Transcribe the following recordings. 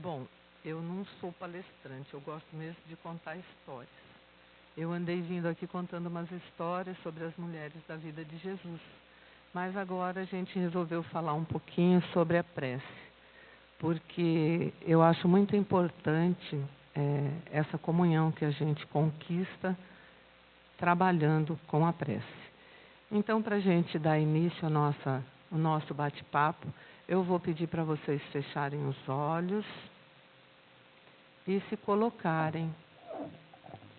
Bom, eu não sou palestrante, eu gosto mesmo de contar histórias. Eu andei vindo aqui contando umas histórias sobre as mulheres da vida de Jesus, mas agora a gente resolveu falar um pouquinho sobre a prece, porque eu acho muito importante essa comunhão que a gente conquista trabalhando com a prece. Então, para a gente dar início ao nosso bate-papo, eu vou pedir para vocês fecharem os olhos e se colocarem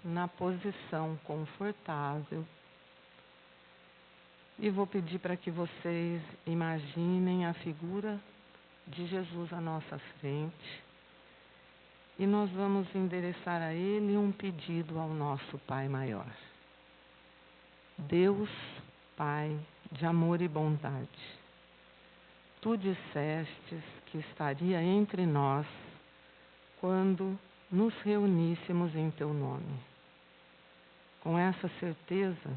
na posição confortável. E vou pedir para que vocês imaginem a figura de Jesus à nossa frente. E nós vamos endereçar a Ele um pedido ao nosso Pai Maior. Deus, Pai de amor e bondade, Tu dissestes que estaria entre nós quando nos reuníssemos em Teu nome. Com essa certeza,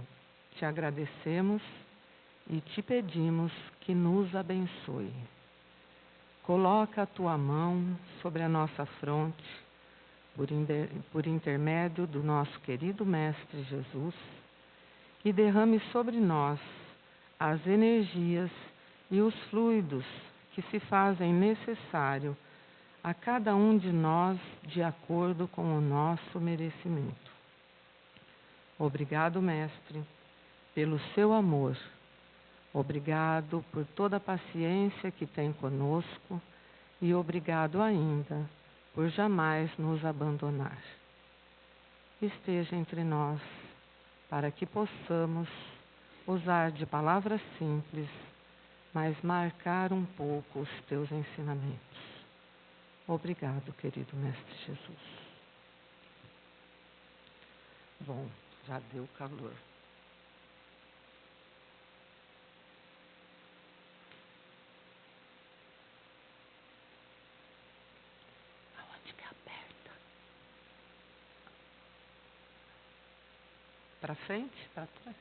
Te agradecemos e Te pedimos que nos abençoe. Coloca a Tua mão sobre a nossa fronte, por intermédio do nosso querido Mestre Jesus, e derrame sobre nós as energias e os fluidos que se fazem necessário a cada um de nós de acordo com o nosso merecimento. Obrigado, Mestre, pelo seu amor. Obrigado por toda a paciência que tem conosco e obrigado ainda por jamais nos abandonar. Esteja entre nós para que possamos usar de palavras simples, mas marcar um pouco os teus ensinamentos. Obrigado, querido Mestre Jesus. Bom, já deu calor. Aonde que aperta? Para frente? Para trás?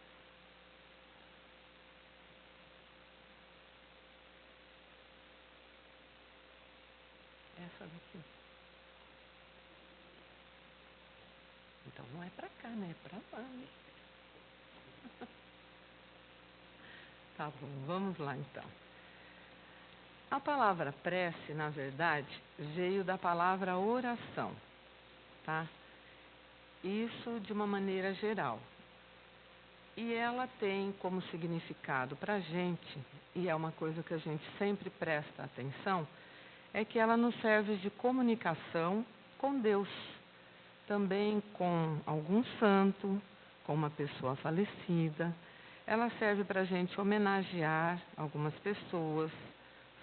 Essa daqui. Então não é para cá, né? É para lá, né? Tá bom, vamos lá então. A palavra prece, na verdade, veio da palavra oração, tá? Isso de uma maneira geral. E ela tem como significado para a gente, e é uma coisa que a gente sempre presta atenção, é que ela nos serve de comunicação com Deus, também com algum santo, com uma pessoa falecida. Ela serve para a gente homenagear algumas pessoas,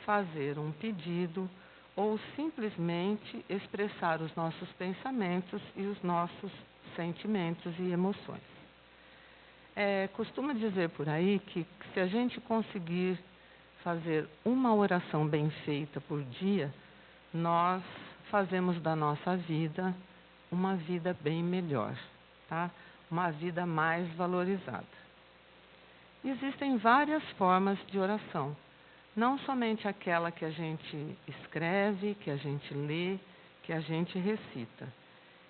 fazer um pedido ou simplesmente expressar os nossos pensamentos e os nossos sentimentos e emoções. Costuma dizer por aí que se a gente conseguir fazer uma oração bem feita por dia, nós fazemos da nossa vida uma vida bem melhor, tá? Uma vida mais valorizada. Existem várias formas de oração, não somente aquela que a gente escreve, que a gente lê, que a gente recita.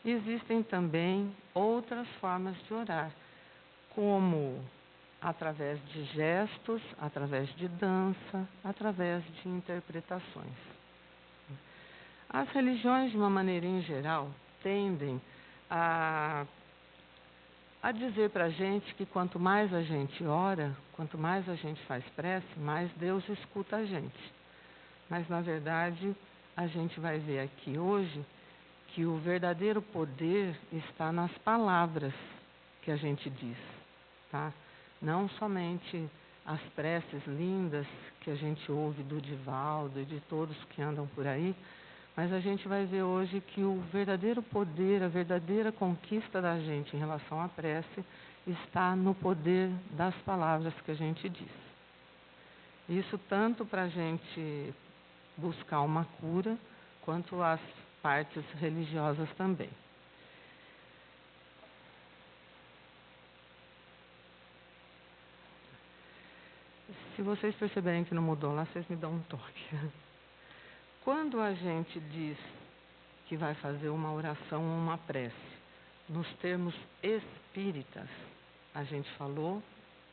Existem também outras formas de orar, como através de gestos, através de dança, através de interpretações. As religiões, de uma maneira em geral, tendem a dizer para a gente que quanto mais a gente ora, quanto mais a gente faz prece, mais Deus escuta a gente. Mas, na verdade, a gente vai ver aqui hoje que o verdadeiro poder está nas palavras que a gente diz, tá? Não somente as preces lindas que a gente ouve do Divaldo e de todos que andam por aí, mas a gente vai ver hoje que o verdadeiro poder, a verdadeira conquista da gente em relação à prece está no poder das palavras que a gente diz. Isso tanto para a gente buscar uma cura, quanto as partes religiosas também. Se vocês perceberem que não mudou lá, vocês me dão um toque. Quando a gente diz que vai fazer uma oração ou uma prece. Nos termos espíritas, a gente falou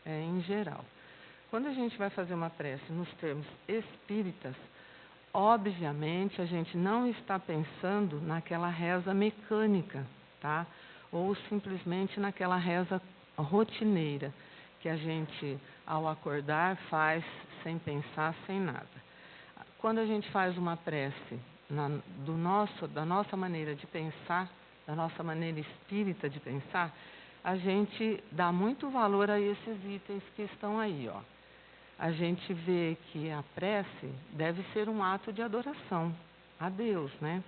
em geral. Quando a gente vai fazer uma prece nos termos espíritas, obviamente a gente não está pensando naquela reza mecânica, tá? Ou simplesmente naquela reza rotineira, que a gente, ao acordar, faz sem pensar, sem nada. Quando a gente faz uma prece da nossa maneira de pensar, da nossa maneira espírita de pensar, a gente dá muito valor a esses itens que estão aí, ó. A gente vê que a prece deve ser um ato de adoração a Deus, né?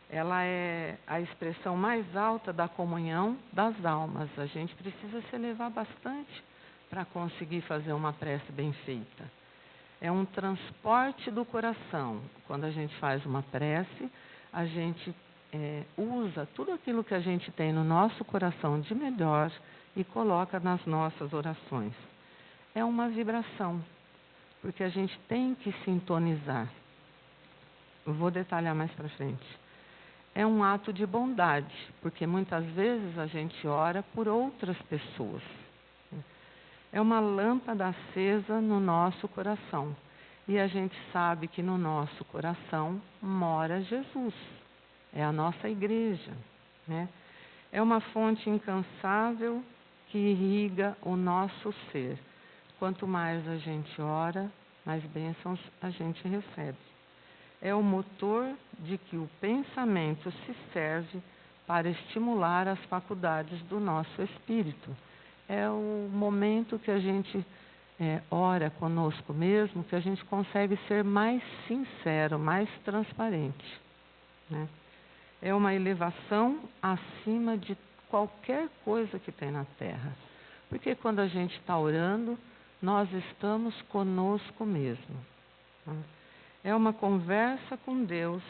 Ela é a expressão mais alta da comunhão das almas. A gente precisa se elevar bastante para conseguir fazer uma prece bem feita. É um transporte do coração. Quando a gente faz uma prece, a gente usa tudo aquilo que a gente tem no nosso coração de melhor e coloca nas nossas orações. É uma vibração, porque a gente tem que sintonizar. Eu vou detalhar mais para frente. É um ato de bondade, porque muitas vezes a gente ora por outras pessoas. É uma lâmpada acesa no nosso coração. E a gente sabe que no nosso coração mora Jesus. É a nossa igreja, né? É uma fonte incansável que irriga o nosso ser. Quanto mais a gente ora, mais bênçãos a gente recebe. É o motor de que o pensamento se serve para estimular as faculdades do nosso espírito. É o momento que a gente ora conosco mesmo, que a gente consegue ser mais sincero, mais transparente, né? É uma elevação acima de qualquer coisa que tem na Terra. Porque quando a gente está orando, nós estamos conosco mesmo, né? É uma conversa com Deus,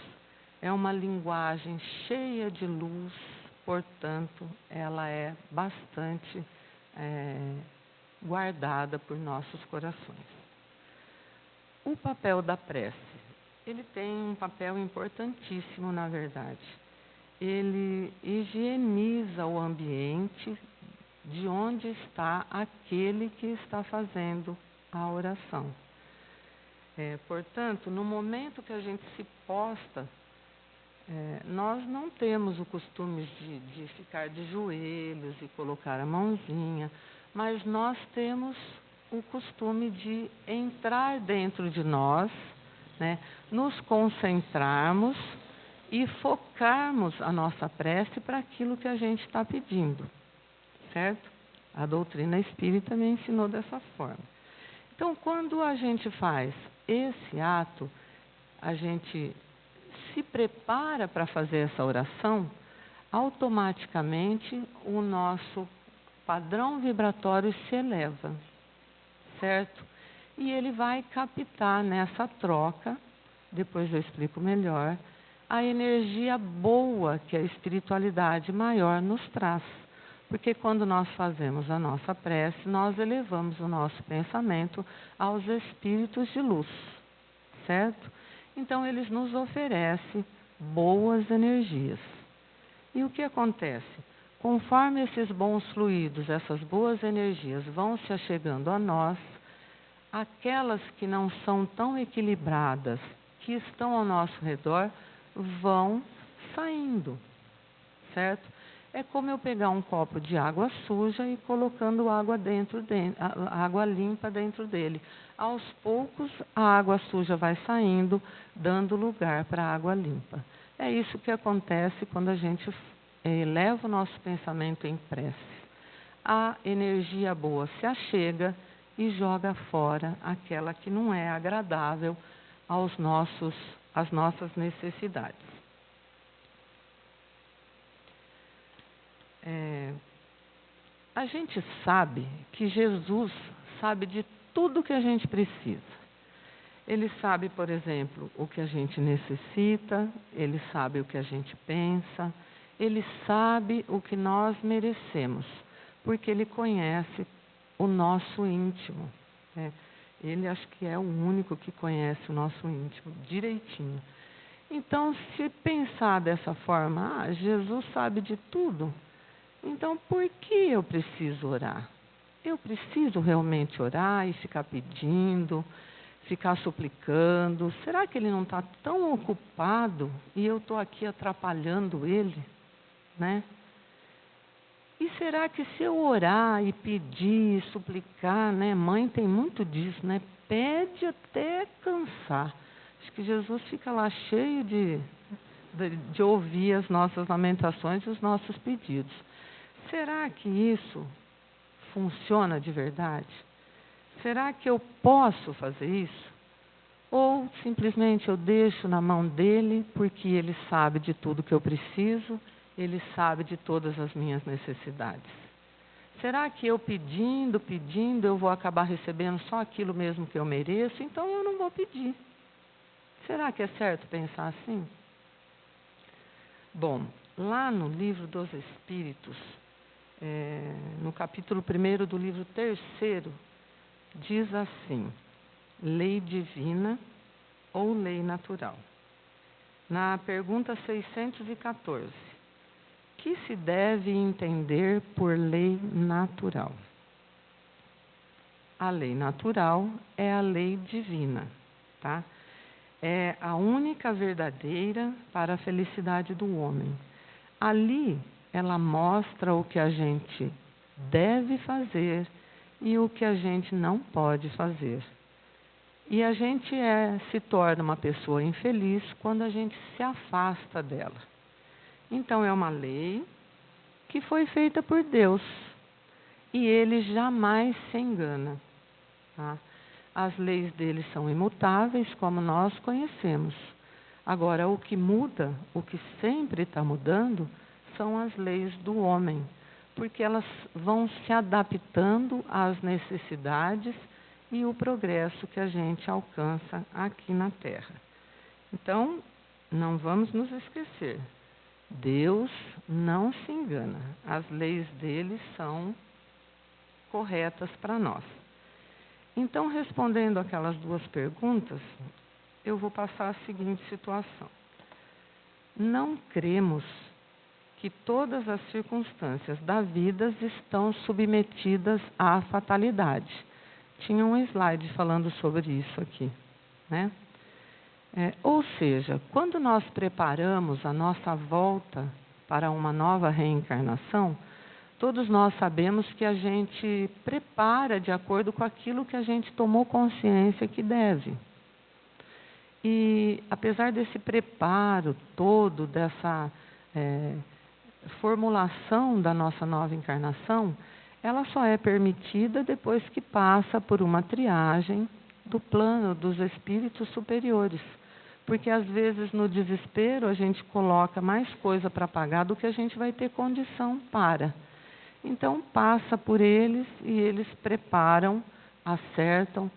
é uma linguagem cheia de luz, portanto, ela é bastante guardada por nossos corações. O papel da prece, ele tem um papel importantíssimo, na verdade. Ele higieniza o ambiente de onde está aquele que está fazendo a oração. Portanto, no momento que a gente se posta, nós não temos o costume de ficar de joelhos e colocar a mãozinha, mas nós temos o costume de entrar dentro de nós, né, nos concentrarmos e focarmos a nossa prece para aquilo que a gente está pedindo, certo? A doutrina espírita me ensinou dessa forma. Então, quando a gente faz esse ato, a gente se prepara para fazer essa oração, automaticamente o nosso padrão vibratório se eleva, certo? E ele vai captar nessa troca, depois eu explico melhor, a energia boa que a espiritualidade maior nos traz. Porque quando nós fazemos a nossa prece, nós elevamos o nosso pensamento aos espíritos de luz, certo? Então, eles nos oferecem boas energias. E o que acontece? Conforme esses bons fluidos, essas boas energias vão se achegando a nós, aquelas que não são tão equilibradas, que estão ao nosso redor, vão saindo, certo? É como eu pegar um copo de água suja e colocando água limpa dentro dele. Aos poucos, a água suja vai saindo, dando lugar para a água limpa. É isso que acontece quando a gente eleva o nosso pensamento em prece. A energia boa se achega e joga fora aquela que não é agradável às nossas necessidades. A gente sabe que Jesus sabe de tudo que a gente precisa. Ele sabe, por exemplo, o que a gente necessita, ele sabe o que a gente pensa, ele sabe o que nós merecemos, porque ele conhece o nosso íntimo, né? Ele acho que é o único que conhece o nosso íntimo direitinho. Então, se pensar dessa forma, Jesus sabe de tudo, então por que eu preciso orar? Eu preciso realmente orar e ficar pedindo, ficar suplicando? Será que ele não está tão ocupado e eu estou aqui atrapalhando ele, né? E será que se eu orar e pedir, suplicar, né? Mãe tem muito disso, né? Pede até cansar. Acho que Jesus fica lá cheio de ouvir as nossas lamentações e os nossos pedidos. Será que isso funciona de verdade? Será que eu posso fazer isso? Ou simplesmente eu deixo na mão dele, porque ele sabe de tudo que eu preciso, ele sabe de todas as minhas necessidades? Será que eu pedindo, eu vou acabar recebendo só aquilo mesmo que eu mereço? Então eu não vou pedir. Será que é certo pensar assim? Bom, lá no livro dos Espíritos, no capítulo 1º do livro 3º, diz assim: lei divina ou lei natural. Na pergunta 614, que se deve entender por lei natural? A lei natural é a lei divina, tá? É a única verdadeira para a felicidade do homem. Ali ela mostra o que a gente deve fazer e o que a gente não pode fazer. E a gente se torna uma pessoa infeliz quando a gente se afasta dela. Então é uma lei que foi feita por Deus e ele jamais se engana, tá? As leis dele são imutáveis, como nós conhecemos. Agora, o que muda, o que sempre está mudando, são as leis do homem, porque elas vão se adaptando às necessidades e o progresso que a gente alcança aqui na Terra. Então, não vamos nos esquecer, Deus não se engana, as leis dele são corretas para nós. Então, respondendo aquelas duas perguntas, eu vou passar a seguinte situação. Não cremos que todas as circunstâncias da vida estão submetidas à fatalidade. Tinha um slide falando sobre isso aqui, né? Ou seja, quando nós preparamos a nossa volta para uma nova reencarnação, todos nós sabemos que a gente prepara de acordo com aquilo que a gente tomou consciência que deve. E apesar desse preparo todo, dessa formulação da nossa nova encarnação, ela só é permitida depois que passa por uma triagem do plano dos espíritos superiores. Porque às vezes no desespero a gente coloca mais coisa para pagar do que a gente vai ter condição para. Então passa por eles e eles preparam, acertam,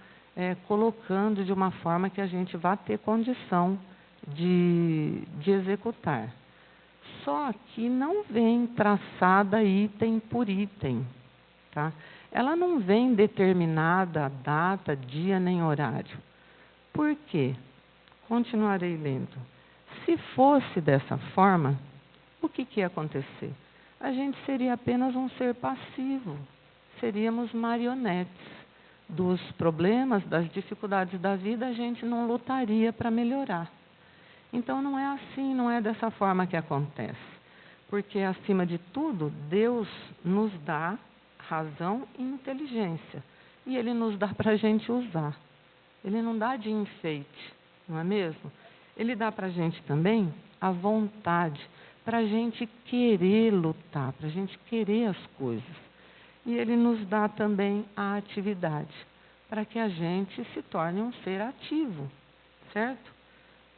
colocando de uma forma que a gente vá ter condição de executar. Só que não vem traçada item por item, tá? Ela não vem determinada data, dia nem horário. Por quê? Continuarei lendo. Se fosse dessa forma, o que ia acontecer? A gente seria apenas um ser passivo, seríamos marionetes dos problemas, das dificuldades da vida, a gente não lutaria para melhorar. Então não é assim, não é dessa forma que acontece. Porque, acima de tudo, Deus nos dá razão e inteligência. E Ele nos dá para a gente usar. Ele não dá de enfeite, não é mesmo? Ele dá para a gente também a vontade, para a gente querer lutar, para a gente querer as coisas. E Ele nos dá também a atividade, para que a gente se torne um ser ativo, certo?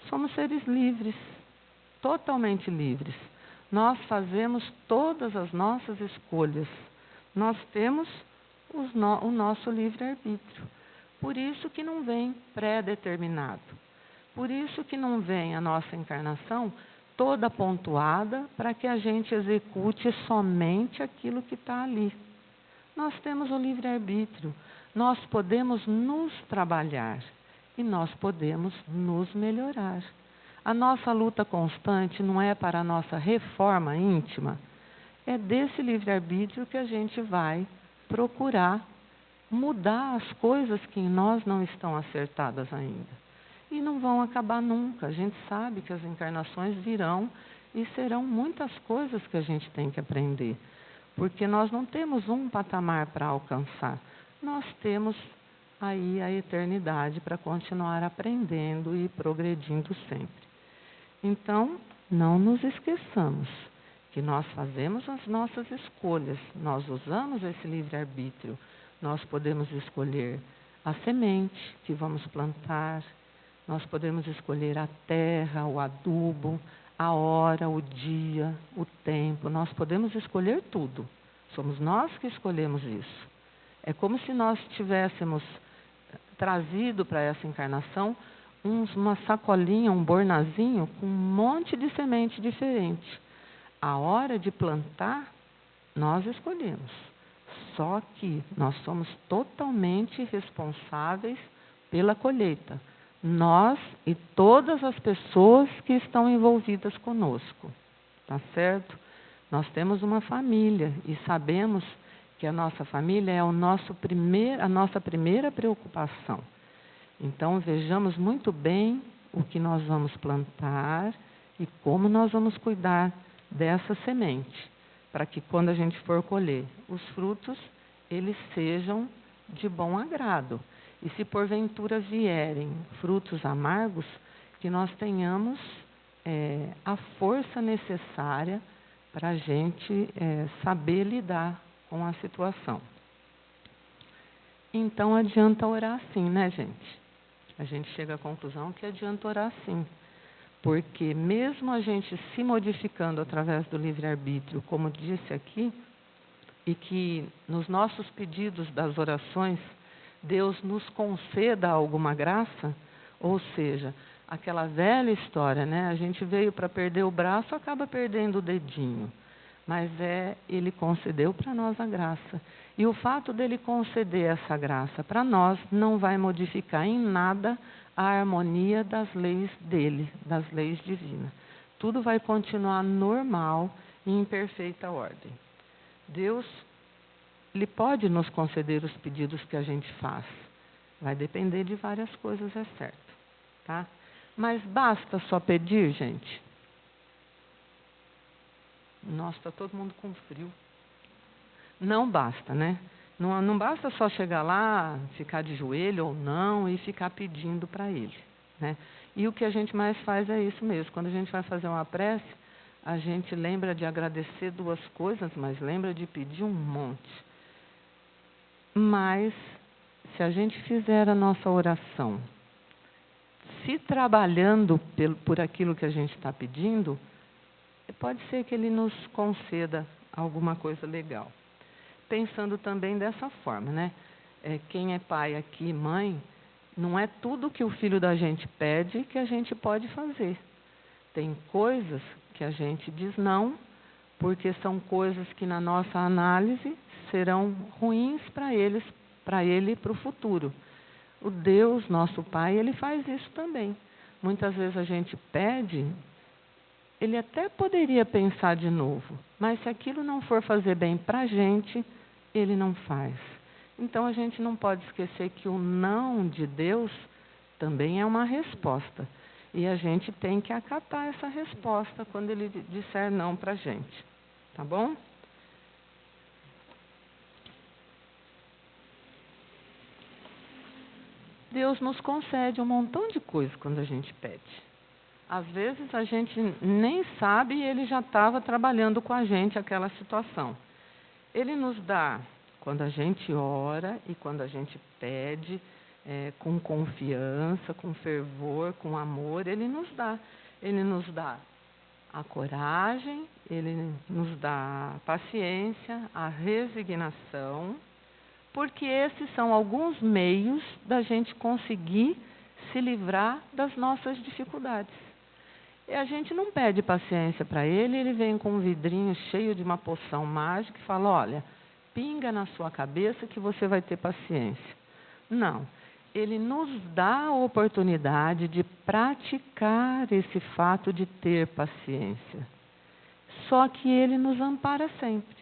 Somos seres livres, totalmente livres. Nós fazemos todas as nossas escolhas. Nós temos o nosso livre-arbítrio. Por isso que não vem pré-determinado. Por isso que não vem a nossa encarnação toda pontuada para que a gente execute somente aquilo que está ali. Nós temos o livre-arbítrio. Nós podemos nos trabalhar e nós podemos nos melhorar. A nossa luta constante não é para a nossa reforma íntima? É desse livre-arbítrio que a gente vai procurar mudar as coisas que em nós não estão acertadas ainda. E não vão acabar nunca. A gente sabe que as encarnações virão e serão muitas coisas que a gente tem que aprender. Porque nós não temos um patamar para alcançar. Nós temos aí a eternidade para continuar aprendendo e progredindo sempre. Então, não nos esqueçamos que nós fazemos as nossas escolhas, nós usamos esse livre-arbítrio. Nós podemos escolher a semente que vamos plantar, nós podemos escolher a terra, o adubo, a hora, o dia, o tempo, nós podemos escolher tudo. Somos nós que escolhemos isso. É como se nós tivéssemos trazido para essa encarnação uma sacolinha, um bornazinho com um monte de semente diferente. A hora de plantar, nós escolhemos. Só que nós somos totalmente responsáveis pela colheita. Nós e todas as pessoas que estão envolvidas conosco. Tá certo? Nós temos uma família e sabemos que a nossa família é a nossa primeira preocupação. Então, vejamos muito bem o que nós vamos plantar e como nós vamos cuidar dessa semente, para que quando a gente for colher os frutos, eles sejam de bom agrado. E se porventura vierem frutos amargos, que nós tenhamos a força necessária para a gente saber lidar com a situação. Então, adianta orar sim, né, gente? A gente chega à conclusão que adianta orar sim. Porque mesmo a gente se modificando através do livre-arbítrio, como disse aqui, e que nos nossos pedidos das orações, Deus nos conceda alguma graça, ou seja, aquela velha história, né? A gente veio para perder o braço, acaba perdendo o dedinho. Mas Ele concedeu para nós a graça. E o fato dele conceder essa graça para nós não vai modificar em nada a harmonia das leis dele, das leis divinas. Tudo vai continuar normal e em perfeita ordem. Deus, Ele pode nos conceder os pedidos que a gente faz. Vai depender de várias coisas, é certo. Tá? Mas basta só pedir, gente? Nossa, está todo mundo com frio. Não basta, né? Não basta só chegar lá, ficar de joelho ou não e ficar pedindo para Ele, né? E o que a gente mais faz é isso mesmo. Quando a gente vai fazer uma prece, a gente lembra de agradecer duas coisas, mas lembra de pedir um monte. Mas, se a gente fizer a nossa oração, se trabalhando por aquilo que a gente está pedindo, pode ser que Ele nos conceda alguma coisa legal. Pensando também dessa forma, né? Quem é pai aqui, mãe, não é tudo que o filho da gente pede que a gente pode fazer. Tem coisas que a gente diz não, porque são coisas que na nossa análise serão ruins para ele e para o futuro. O Deus, nosso Pai, Ele faz isso também. Muitas vezes a gente pede, Ele até poderia pensar de novo, mas se aquilo não for fazer bem para a gente, Ele não faz. Então, a gente não pode esquecer que o não de Deus também é uma resposta. E a gente tem que acatar essa resposta quando Ele disser não para a gente. Tá bom? Deus nos concede um montão de coisa quando a gente pede. Às vezes a gente nem sabe e Ele já estava trabalhando com a gente aquela situação. Ele nos dá, quando a gente ora e quando a gente pede, com confiança, com fervor, com amor, Ele nos dá. Ele nos dá a coragem, Ele nos dá a paciência, a resignação, porque esses são alguns meios da gente conseguir se livrar das nossas dificuldades. E a gente não pede paciência para Ele vem com um vidrinho cheio de uma poção mágica e fala, olha, pinga na sua cabeça que você vai ter paciência. Não. ele nos dá a oportunidade de praticar esse fato de ter paciência. Só que ele nos ampara sempre.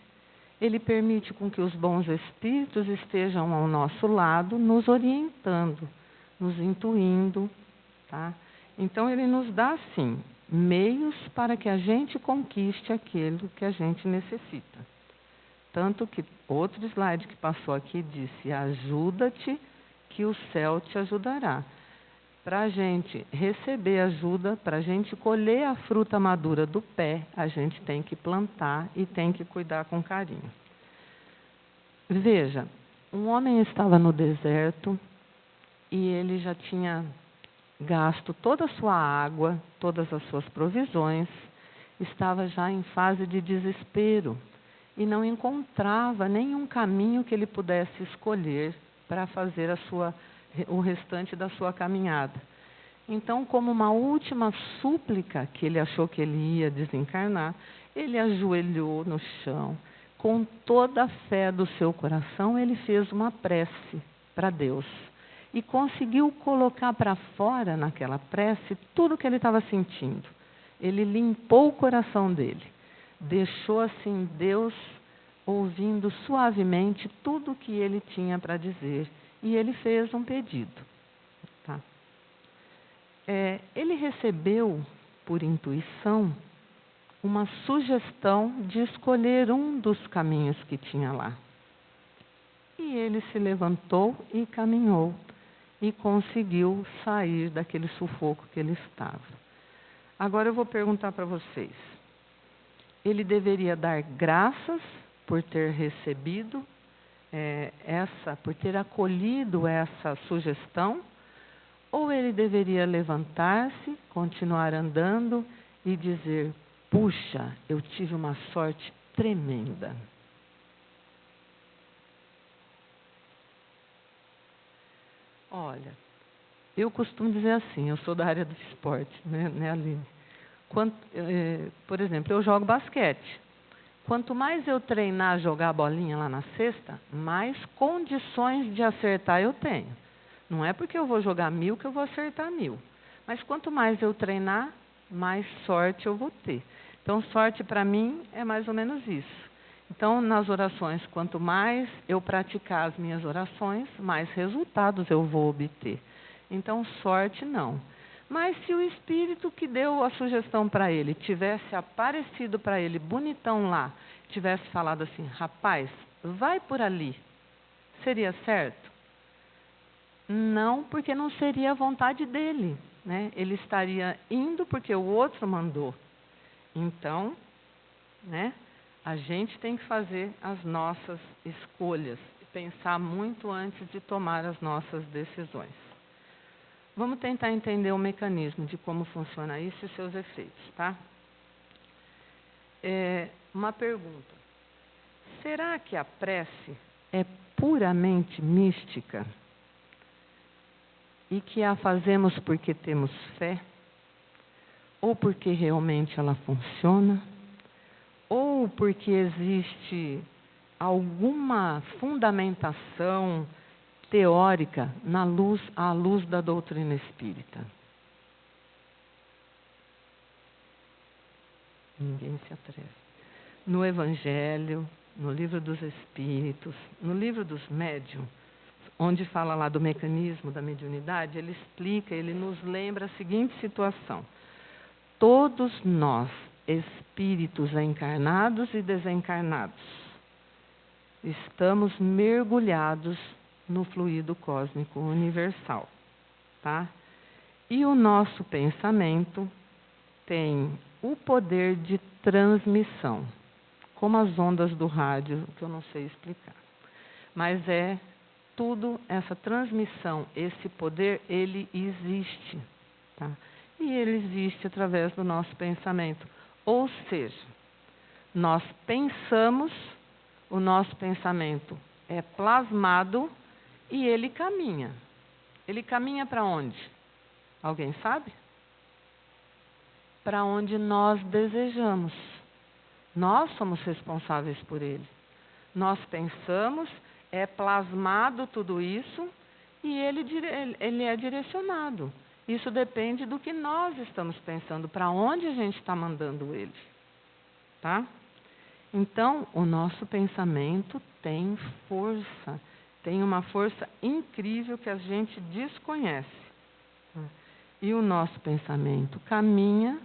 Ele permite com que os bons espíritos estejam ao nosso lado, nos orientando, nos intuindo, tá? Então, ele nos dá, sim, meios para que a gente conquiste aquilo que a gente necessita. Tanto que outro slide que passou aqui disse: ajuda-te que o céu te ajudará. Para a gente receber ajuda, para a gente colher a fruta madura do pé, a gente tem que plantar e tem que cuidar com carinho. Veja, um homem estava no deserto e ele já tinha gasto toda a sua água, todas as suas provisões, estava já em fase de desespero e não encontrava nenhum caminho que ele pudesse escolher para fazer o restante da sua caminhada. Então, como uma última súplica, que ele achou que ele ia desencarnar, ele ajoelhou no chão. Com toda a fé do seu coração, ele fez uma prece para Deus. E conseguiu colocar para fora, naquela prece, tudo o que ele estava sentindo. Ele limpou o coração dele. Deixou assim Deus ouvindo suavemente tudo o que ele tinha para dizer. E ele fez um pedido. Tá? Ele recebeu, por intuição, uma sugestão de escolher um dos caminhos que tinha lá. E ele se levantou e caminhou. E conseguiu sair daquele sufoco que ele estava. Agora eu vou perguntar para vocês. Ele deveria dar graças por ter recebido por ter acolhido essa sugestão, ou ele deveria levantar-se, continuar andando e dizer: puxa, eu tive uma sorte tremenda. Olha, eu costumo dizer assim, eu sou da área do esporte, né, Aline? Por exemplo, eu jogo basquete. Quanto mais eu treinar a jogar a bolinha lá na cesta, mais condições de acertar eu tenho. Não é porque eu vou jogar 1000 que eu vou acertar 1000. Mas quanto mais eu treinar, mais sorte eu vou ter. Então, sorte para mim é mais ou menos isso. Então, nas orações, quanto mais eu praticar as minhas orações, mais resultados eu vou obter. Então, sorte não. Mas se o espírito que deu a sugestão para ele tivesse aparecido para ele bonitão lá, tivesse falado assim: rapaz, vai por ali, seria certo? Não, porque não seria a vontade dele, né? Ele estaria indo porque o outro mandou. Então, né, a gente tem que fazer as nossas escolhas, pensar muito antes de tomar as nossas decisões. Vamos tentar entender o mecanismo de como funciona isso e seus efeitos, tá? Uma pergunta. Será que a prece é puramente mística? E que a fazemos porque temos fé? Ou porque realmente ela funciona? Ou porque existe alguma fundamentação teórica à luz da doutrina espírita? Ninguém se atreve. No Evangelho, no Livro dos Espíritos, no Livro dos Médiuns, onde fala lá do mecanismo da mediunidade, ele explica, ele nos lembra a seguinte situação. Todos nós, espíritos encarnados e desencarnados, estamos mergulhados no fluido cósmico universal, tá? E o nosso pensamento tem o poder de transmissão, como as ondas do rádio, que eu não sei explicar. Mas tudo, essa transmissão, esse poder, ele existe, tá? E ele existe através do nosso pensamento. Ou seja, nós pensamos, o nosso pensamento é plasmado e ele caminha. Ele caminha para onde? Alguém sabe? Para onde nós desejamos. Nós somos responsáveis por ele. Nós pensamos, é plasmado tudo isso e ele é direcionado. Isso depende do que nós estamos pensando, para onde a gente está mandando ele. Tá? Então, o nosso pensamento tem força, tem uma força incrível que a gente desconhece. E o nosso pensamento caminha,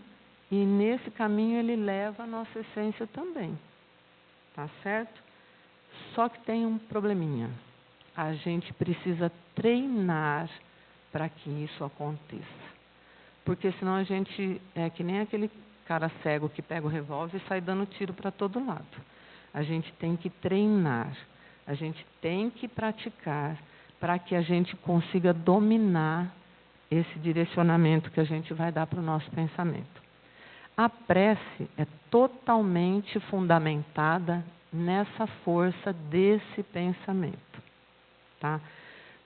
e nesse caminho ele leva a nossa essência também. Tá certo? Só que tem um probleminha. A gente precisa treinar para que isso aconteça. Porque senão a gente é que nem aquele cara cego que pega o revólver e sai dando tiro para todo lado. A gente tem que treinar, a gente tem que praticar para que a gente consiga dominar esse direcionamento que a gente vai dar para o nosso pensamento. A prece é totalmente fundamentada nessa força desse pensamento. Tá?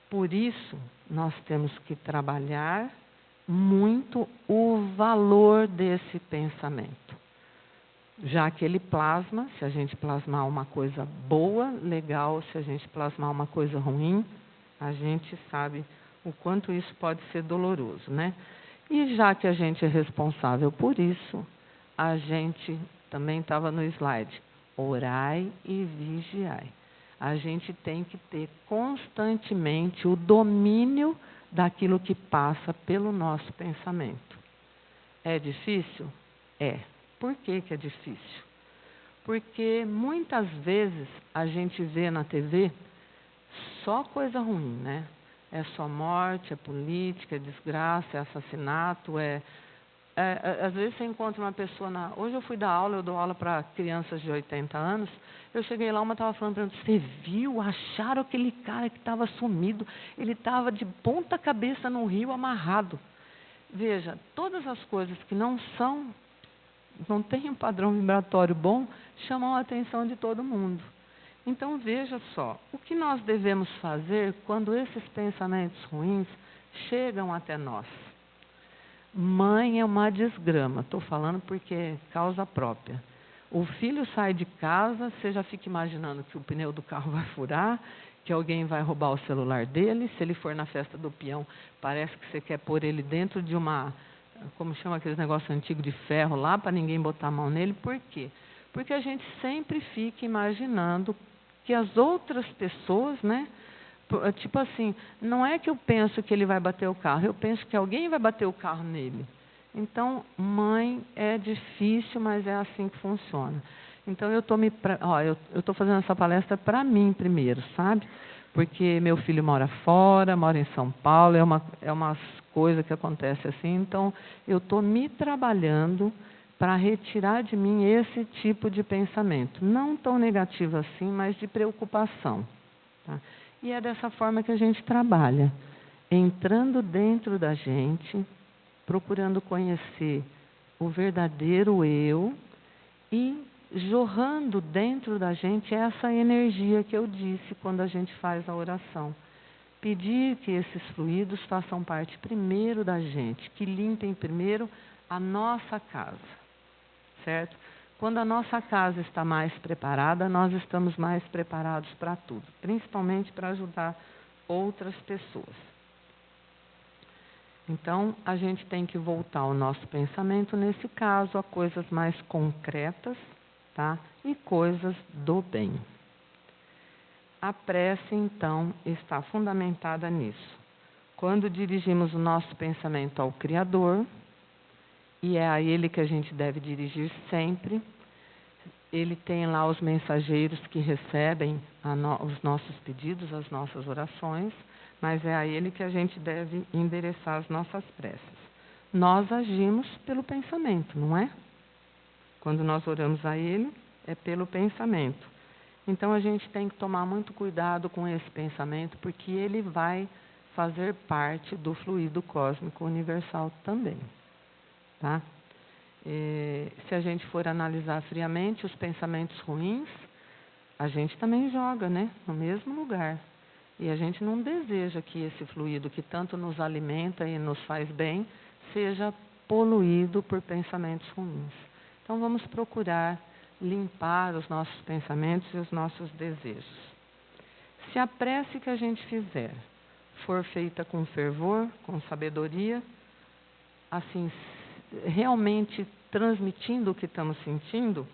Por isso, nós temos que trabalhar muito o valor desse pensamento. Já que ele plasma, se a gente plasmar uma coisa boa, legal, se a gente plasmar uma coisa ruim, a gente sabe o quanto isso pode ser doloroso, né? E já que a gente é responsável por isso, a gente também estava no slide, orai e vigiai. A gente tem que ter constantemente o domínio daquilo que passa pelo nosso pensamento. É difícil? É. Por que que é difícil? Porque muitas vezes a gente vê na TV só coisa ruim, né? É só morte, é política, é desgraça, é assassinato, às vezes você encontra uma pessoa Hoje eu fui dar aula, eu dou aula para crianças de 80 anos. Eu cheguei lá, uma estava falando para mim, você viu, acharam aquele cara que estava sumido, ele estava de ponta cabeça no rio amarrado. Veja, todas as coisas que não têm um padrão vibratório bom, chamam a atenção de todo mundo. Então veja só, o que nós devemos fazer quando esses pensamentos ruins chegam até nós? Mãe é uma desgrama, estou falando porque é causa própria. O filho sai de casa, você já fica imaginando que o pneu do carro vai furar, que alguém vai roubar o celular dele. Se ele for na festa do peão, parece que você quer pôr ele dentro de como chama aqueles negócios antigos de ferro lá, para ninguém botar a mão nele. Por quê? Porque a gente sempre fica imaginando que as outras pessoas, né? Tipo assim, não é que eu penso que ele vai bater o carro, eu penso que alguém vai bater o carro nele. Então, mãe, é difícil, mas é assim que funciona. Então, eu estou fazendo essa palestra para mim primeiro, sabe? Porque meu filho mora fora, mora em São Paulo, é uma coisa que acontece assim. Então, eu estou me trabalhando para retirar de mim esse tipo de pensamento. Não tão negativo assim, mas de preocupação. Tá? E é dessa forma que a gente trabalha, entrando dentro da gente, procurando conhecer o verdadeiro eu e jorrando dentro da gente essa energia que eu disse quando a gente faz a oração. Pedir que esses fluidos façam parte primeiro da gente, que limpem primeiro a nossa casa, certo? Quando a nossa casa está mais preparada, nós estamos mais preparados para tudo, principalmente para ajudar outras pessoas. Então, a gente tem que voltar o nosso pensamento, nesse caso, a coisas mais concretas, tá? E coisas do bem. A prece, então, está fundamentada nisso. Quando dirigimos o nosso pensamento ao Criador, e é a Ele que a gente deve dirigir sempre. Ele tem lá os mensageiros que recebem os nossos pedidos, as nossas orações, mas é a Ele que a gente deve endereçar as nossas preces. Nós agimos pelo pensamento, não é? Quando nós oramos a Ele, é pelo pensamento. Então, a gente tem que tomar muito cuidado com esse pensamento, porque ele vai fazer parte do fluido cósmico universal também. Tá? Se a gente for analisar friamente os pensamentos ruins, a gente também joga, né, no mesmo lugar. E a gente não deseja que esse fluido que tanto nos alimenta e nos faz bem, seja poluído por pensamentos ruins. Então vamos procurar limpar os nossos pensamentos e os nossos desejos. Se a prece que a gente fizer for feita com fervor, com sabedoria, assim, realmente transmitindo o que estamos sentindo,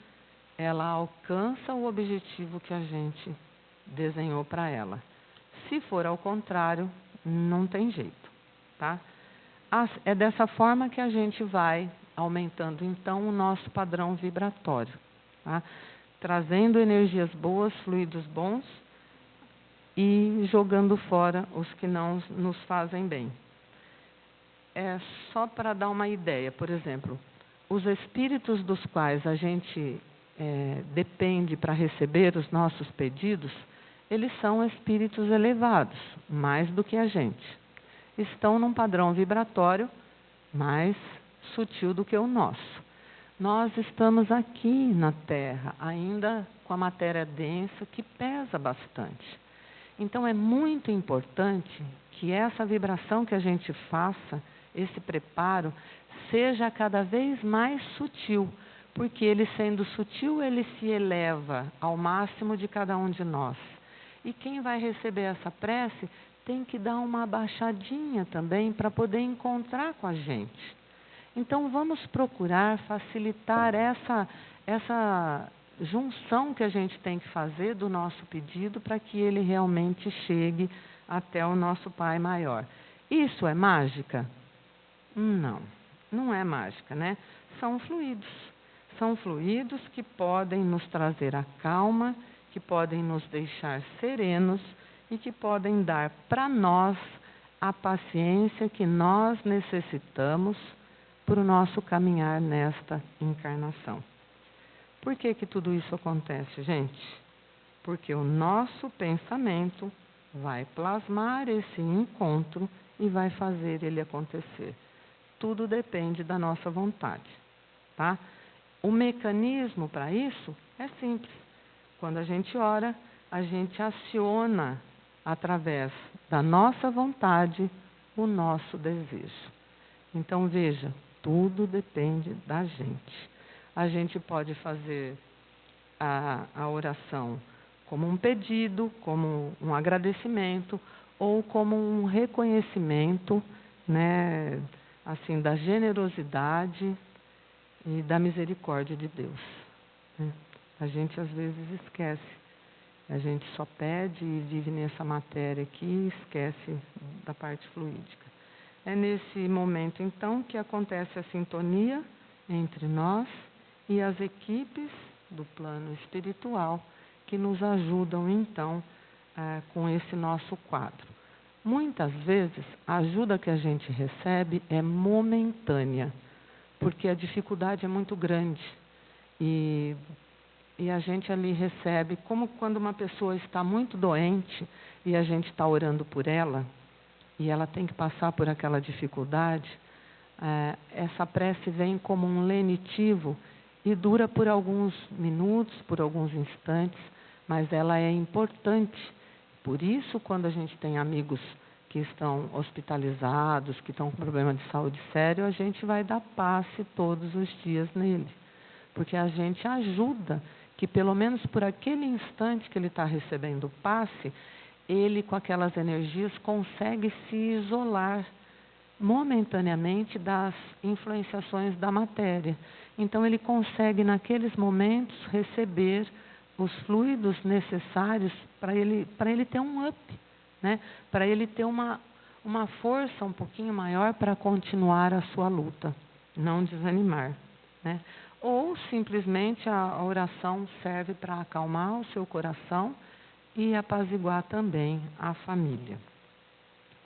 ela alcança o objetivo que a gente desenhou para ela. Se for ao contrário, não tem jeito, tá? É dessa forma que a gente vai aumentando, então, o nosso padrão vibratório, tá? Trazendo energias boas, fluidos bons e jogando fora os que não nos fazem bem. É só para dar uma ideia, por exemplo, os espíritos dos quais a gente depende para receber os nossos pedidos, eles são espíritos elevados, mais do que a gente. Estão num padrão vibratório mais sutil do que o nosso. Nós estamos aqui na Terra, ainda com a matéria densa, que pesa bastante. Então, é muito importante que essa vibração que a gente faça, esse preparo, seja cada vez mais sutil, porque ele sendo sutil, ele se eleva ao máximo de cada um de nós. E quem vai receber essa prece tem que dar uma abaixadinha também para poder encontrar com a gente. Então, vamos procurar facilitar essa junção que a gente tem que fazer do nosso pedido para que ele realmente chegue até o nosso Pai Maior. Isso é mágica? Não, não é mágica, né? São fluidos. São fluidos que podem nos trazer a calma, que podem nos deixar serenos e que podem dar para nós a paciência que nós necessitamos para o nosso caminhar nesta encarnação. Por que tudo isso acontece, gente? Porque o nosso pensamento vai plasmar esse encontro e vai fazer ele acontecer. Tudo depende da nossa vontade, tá? O mecanismo para isso é simples. Quando a gente ora, a gente aciona através da nossa vontade o nosso desejo. Então, veja, tudo depende da gente. A gente pode fazer a oração como um pedido, como um agradecimento, ou como um reconhecimento, né, assim, da generosidade e da misericórdia de Deus, né? A gente às vezes esquece. A gente só pede e vive nessa matéria aqui e esquece da parte fluídica. É nesse momento, então, que acontece a sintonia entre nós e as equipes do plano espiritual que nos ajudam, então, com esse nosso quadro. Muitas vezes, a ajuda que a gente recebe é momentânea, porque a dificuldade é muito grande. E a gente ali recebe, como quando uma pessoa está muito doente e a gente está orando por ela, e ela tem que passar por aquela dificuldade, essa prece vem como um lenitivo e dura por alguns minutos, por alguns instantes, mas ela é importante. Por isso, quando a gente tem amigos que estão hospitalizados, que estão com problema de saúde sério, a gente vai dar passe todos os dias nele. Porque a gente ajuda que, pelo menos por aquele instante que ele está recebendo o passe, ele, com aquelas energias, consegue se isolar momentaneamente das influenciações da matéria. Então, ele consegue, naqueles momentos, receber os fluidos necessários para ele ter um up, né? Para ele ter uma força um pouquinho maior para continuar a sua luta, não desanimar, né? Ou, simplesmente, a oração serve para acalmar o seu coração e apaziguar também a família,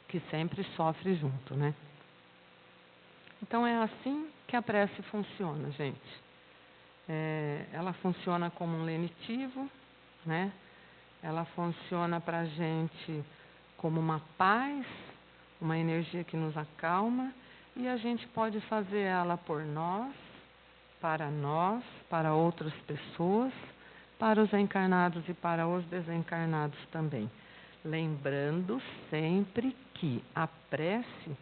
que sempre sofre junto, né? Então, é assim que a prece funciona, gente. Ela funciona como um lenitivo, né? Ela funciona para a gente como uma paz, uma energia que nos acalma, e a gente pode fazer ela por nós, para outras pessoas, para os encarnados e para os desencarnados também. Lembrando sempre que a prece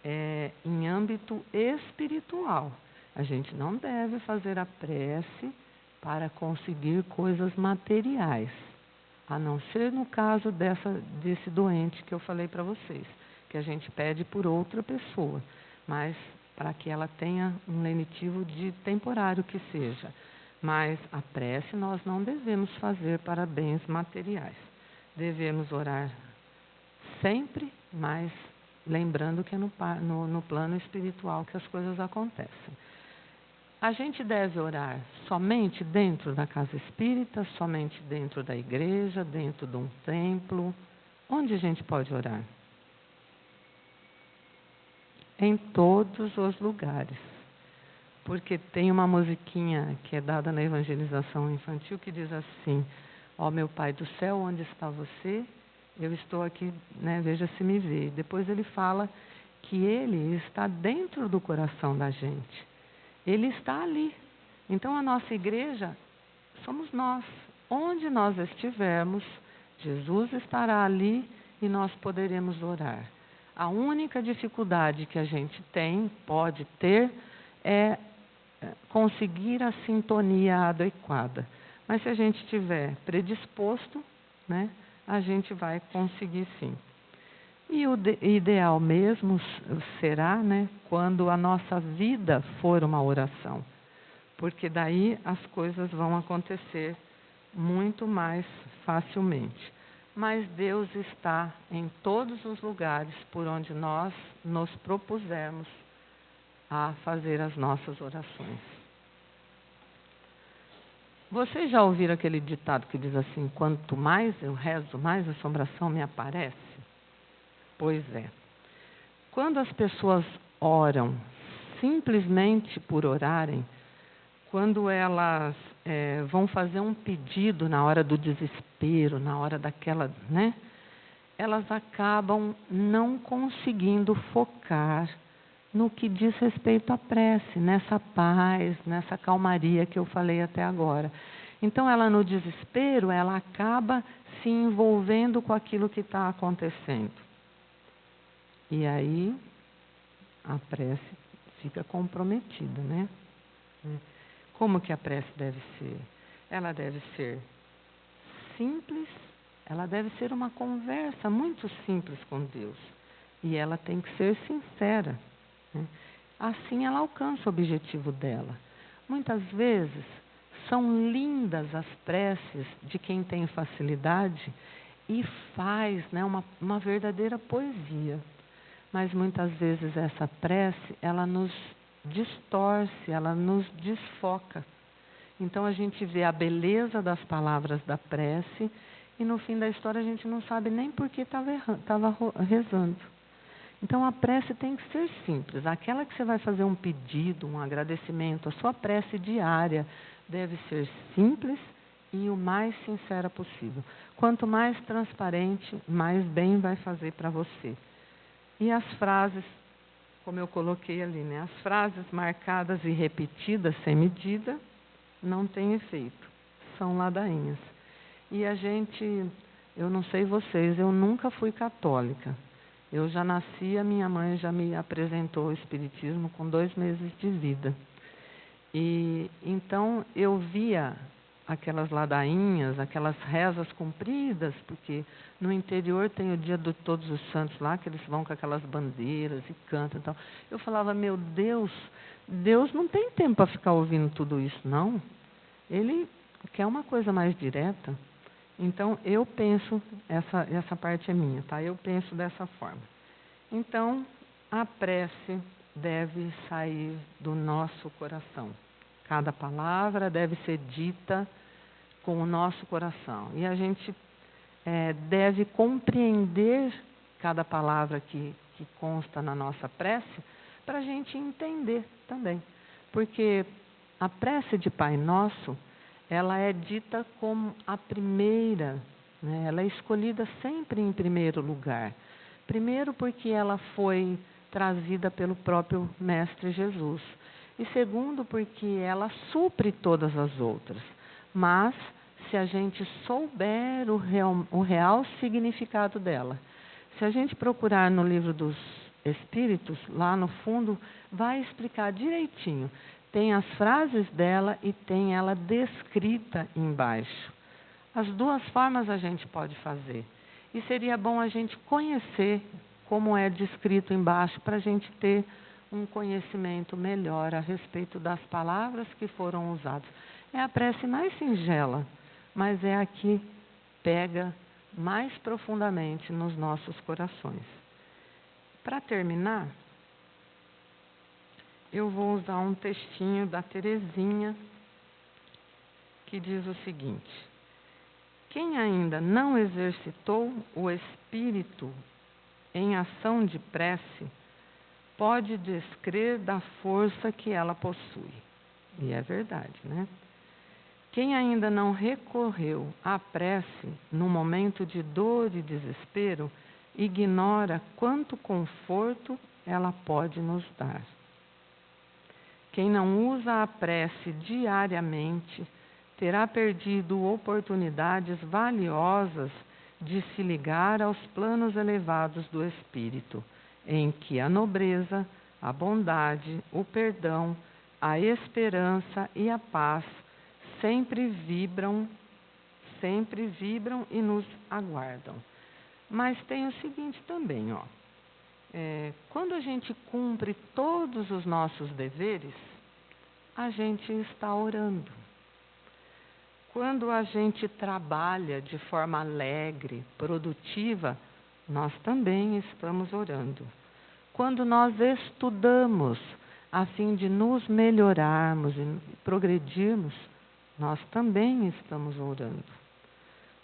é em âmbito espiritual. A gente não deve fazer a prece para conseguir coisas materiais. a não ser no caso desse doente que eu falei para vocês, que a gente pede por outra pessoa, mas para que ela tenha um lenitivo de temporário que seja. Mas a prece nós não devemos fazer para bens materiais. Devemos orar sempre, mas lembrando que é no plano espiritual que as coisas acontecem. A gente deve orar somente dentro da casa espírita, somente dentro da igreja, dentro de um templo. Onde a gente pode orar? Em todos os lugares. Porque tem uma musiquinha que é dada na evangelização infantil que diz assim: ó meu Pai do céu, onde está você? Eu estou aqui, né, veja se me vê. Depois ele fala que ele está dentro do coração da gente. Ele está ali. Então a nossa igreja somos nós. Onde nós estivermos, Jesus estará ali e nós poderemos orar. A única dificuldade que a gente pode ter, é conseguir a sintonia adequada. Mas se a gente estiver predisposto, né, a gente vai conseguir sim. E o ideal mesmo será, né, quando a nossa vida for uma oração, porque daí as coisas vão acontecer muito mais facilmente. Mas Deus está em todos os lugares por onde nós nos propusermos a fazer as nossas orações. Vocês já ouviram aquele ditado que diz assim: quanto mais eu rezo, mais assombração me aparece? Pois é. Quando as pessoas oram simplesmente por orarem, quando elas vão fazer um pedido na hora do desespero, na hora daquela, né? Elas acabam não conseguindo focar no que diz respeito à prece, nessa paz, nessa calmaria que eu falei até agora. Então, ela no desespero, ela acaba se envolvendo com aquilo que está acontecendo. E aí, a prece fica comprometida, né? Como que a prece deve ser? Ela deve ser simples, ela deve ser uma conversa muito simples com Deus. E ela tem que ser sincera. Assim ela alcança o objetivo dela. Muitas vezes são lindas as preces de quem tem facilidade e faz, né, uma verdadeira poesia. Mas muitas vezes essa prece, ela nos distorce, ela nos desfoca. Então a gente vê a beleza das palavras da prece e no fim da história a gente não sabe nem por que estava rezando. Então a prece tem que ser simples. Aquela que você vai fazer um pedido, um agradecimento, a sua prece diária deve ser simples e o mais sincera possível. Quanto mais transparente, mais bem vai fazer para você. E as frases, como eu coloquei ali, né? As frases marcadas e repetidas sem medida não têm efeito, são ladainhas. E a gente, eu não sei vocês, eu nunca fui católica. Eu já nasci, a minha mãe já me apresentou o Espiritismo com 2 meses de vida. E então eu via aquelas ladainhas, aquelas rezas compridas, porque no interior tem o dia de Todos os Santos lá, que eles vão com aquelas bandeiras e cantam e tal. Eu falava, meu Deus, Deus não tem tempo para ficar ouvindo tudo isso, não. Ele quer uma coisa mais direta. Então, eu penso, essa parte é minha, tá? Eu penso dessa forma. Então, a prece deve sair do nosso coração. Cada palavra deve ser dita com o nosso coração. E a gente deve compreender cada palavra que consta na nossa prece para a gente entender também. Porque a prece de Pai Nosso, ela é dita como a primeira, né? Ela é escolhida sempre em primeiro lugar. Primeiro porque ela foi trazida pelo próprio Mestre Jesus. E segundo porque ela supre todas as outras. Mas se a gente souber o real significado dela, se a gente procurar no livro dos Espíritos, lá no fundo, vai explicar direitinho. Tem as frases dela e tem ela descrita embaixo. As duas formas a gente pode fazer. E seria bom a gente conhecer como é descrito embaixo, para a gente ter um conhecimento melhor a respeito das palavras que foram usadas. É a prece mais singela, mas é a que pega mais profundamente nos nossos corações. Para terminar, eu vou usar um textinho da Teresinha, que diz o seguinte: quem ainda não exercitou o espírito em ação de prece, pode descrer da força que ela possui. E é verdade, né? Quem ainda não recorreu à prece no momento de dor e desespero, ignora quanto conforto ela pode nos dar. Quem não usa a prece diariamente, terá perdido oportunidades valiosas de se ligar aos planos elevados do espírito, em que a nobreza, a bondade, o perdão, a esperança e a paz sempre vibram e nos aguardam. Mas tem o seguinte também, ó. Quando a gente cumpre todos os nossos deveres, a gente está orando. Quando a gente trabalha de forma alegre, produtiva, nós também estamos orando. Quando nós estudamos a fim de nos melhorarmos e progredirmos, nós também estamos orando.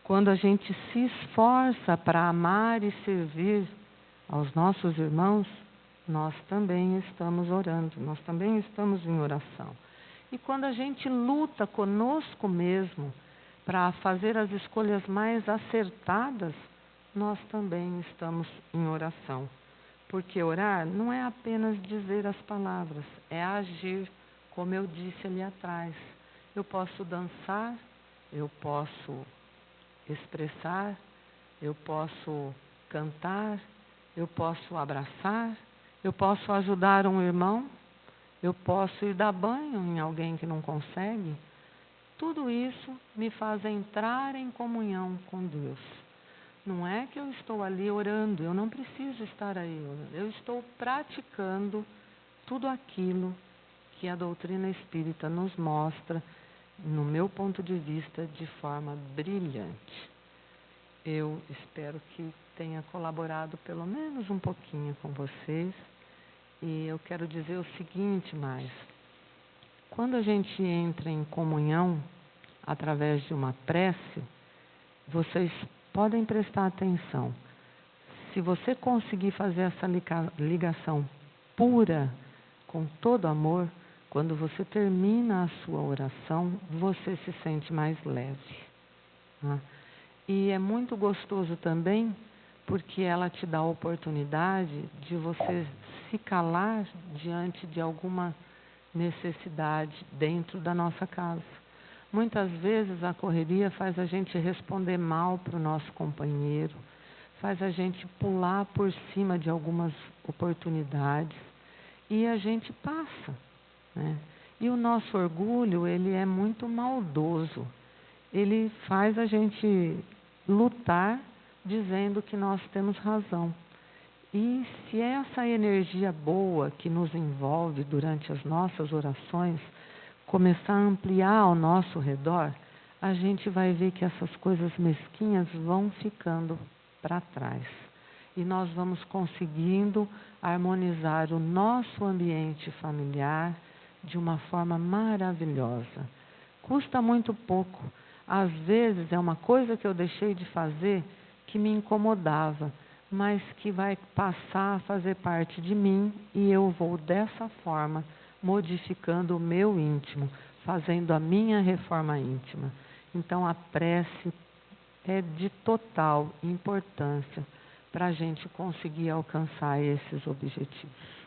Quando a gente se esforça para amar e servir aos nossos irmãos, nós também estamos orando, nós também estamos em oração. E quando a gente luta conosco mesmo para fazer as escolhas mais acertadas, nós também estamos em oração. Porque orar não é apenas dizer as palavras, é agir, como eu disse ali atrás. Eu posso dançar, eu posso expressar, eu posso cantar, eu posso abraçar, eu posso ajudar um irmão, eu posso ir dar banho em alguém que não consegue. Tudo isso me faz entrar em comunhão com Deus. Não é que eu estou ali orando, eu não preciso estar aí orando. Eu estou praticando tudo aquilo que a doutrina espírita nos mostra, no meu ponto de vista, de forma brilhante. Eu espero que tenha colaborado pelo menos um pouquinho com vocês. E eu quero dizer o seguinte mais. Quando a gente entra em comunhão através de uma prece, vocês podem prestar atenção. Se você conseguir fazer essa ligação pura, com todo amor, quando você termina a sua oração, você se sente mais leve. Né? E é muito gostoso também, porque ela te dá a oportunidade de você se calar diante de alguma necessidade dentro da nossa casa. Muitas vezes a correria faz a gente responder mal para o nosso companheiro, faz a gente pular por cima de algumas oportunidades e a gente passa, né? E o nosso orgulho, ele é muito maldoso. Ele faz a gente lutar dizendo que nós temos razão. E se essa energia boa que nos envolve durante as nossas orações começar a ampliar ao nosso redor, a gente vai ver que essas coisas mesquinhas vão ficando para trás. E nós vamos conseguindo harmonizar o nosso ambiente familiar de uma forma maravilhosa. Custa muito pouco. Às vezes é uma coisa que eu deixei de fazer que me incomodava, mas que vai passar a fazer parte de mim e eu vou dessa forma modificando o meu íntimo, fazendo a minha reforma íntima. Então a prece é de total importância para a gente conseguir alcançar esses objetivos.